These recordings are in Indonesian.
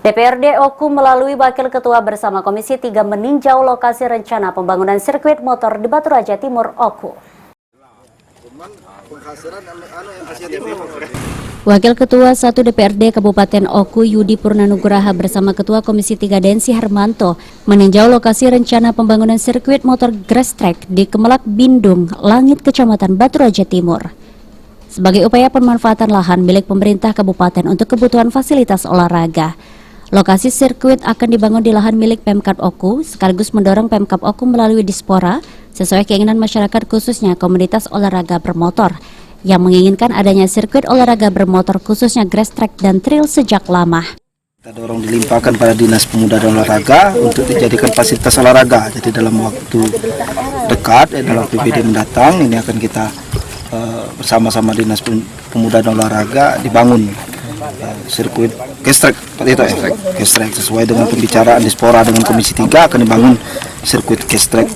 DPRD Oku melalui Wakil Ketua bersama Komisi 3 meninjau lokasi rencana pembangunan sirkuit motor di Batu Raja Timur, Oku. Wakil Ketua 1 DPRD Kabupaten Oku Yudi Purnanugraha bersama Ketua Komisi 3 Densi Hermanto meninjau lokasi rencana pembangunan sirkuit motor grass track di Kemelak Bindung, Langit, Kecamatan Batu Raja Timur. Sebagai upaya pemanfaatan lahan milik pemerintah kabupaten untuk kebutuhan fasilitas olahraga. Lokasi sirkuit akan dibangun di lahan milik Pemkab Oku, sekaligus mendorong Pemkab Oku melalui Dispora, sesuai keinginan masyarakat khususnya komunitas olahraga bermotor, yang menginginkan adanya sirkuit olahraga bermotor khususnya grass track dan trail sejak lama. Kita dorong dilimpahkan pada Dinas Pemuda dan Olahraga untuk dijadikan fasilitas olahraga. Jadi dalam waktu dekat, dalam PPD mendatang, ini akan kita bersama-sama Dinas Pemuda dan Olahraga dibangun sirkuit grass track, grass track sesuai dengan pembicaraan Dispora dengan Komisi 3 akan dibangun sirkuit grass track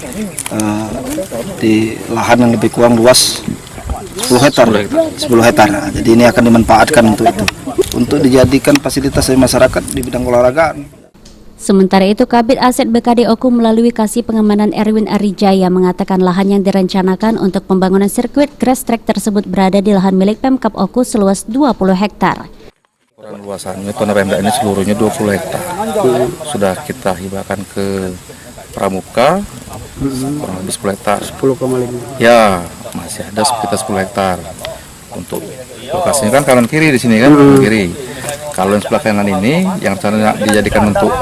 di lahan yang lebih kurang luas 10 hektar. Nah, jadi ini akan dimanfaatkan untuk itu, untuk dijadikan fasilitas dari masyarakat di bidang olahraga. Sementara itu, Kabid Aset BKD Oku melalui Kasih Pengamanan Erwin Arijaya mengatakan lahan yang direncanakan untuk pembangunan sirkuit grass track tersebut berada di lahan milik Pemkab Oku seluas 20 hektar. Luasannya tanah Pemda ini seluruhnya 20 hektar. Sudah kita hibahkan ke Pramuka kurang lebih 10 hektar. 10,5. Ya, masih ada sekitar 10 hektar. Untuk lokasinya kan kanan kiri di sini kan, kanan kiri. Kalau yang sebelah kanan ini yang rencana dijadikan untuk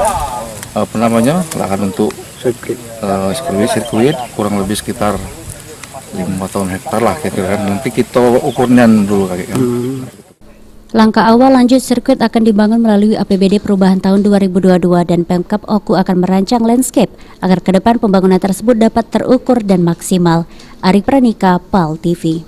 lahan untuk sirkuit kurang lebih sekitar 5 hektar lah kira-kira. Nanti kita ukurnya dulu kayak gitu. Langkah awal lanjut sirkuit akan dibangun melalui APBD perubahan tahun 2022 dan Pemkab Oku akan merancang landscape agar ke depan pembangunan tersebut dapat terukur dan maksimal. Ari Pranika, PAL TV.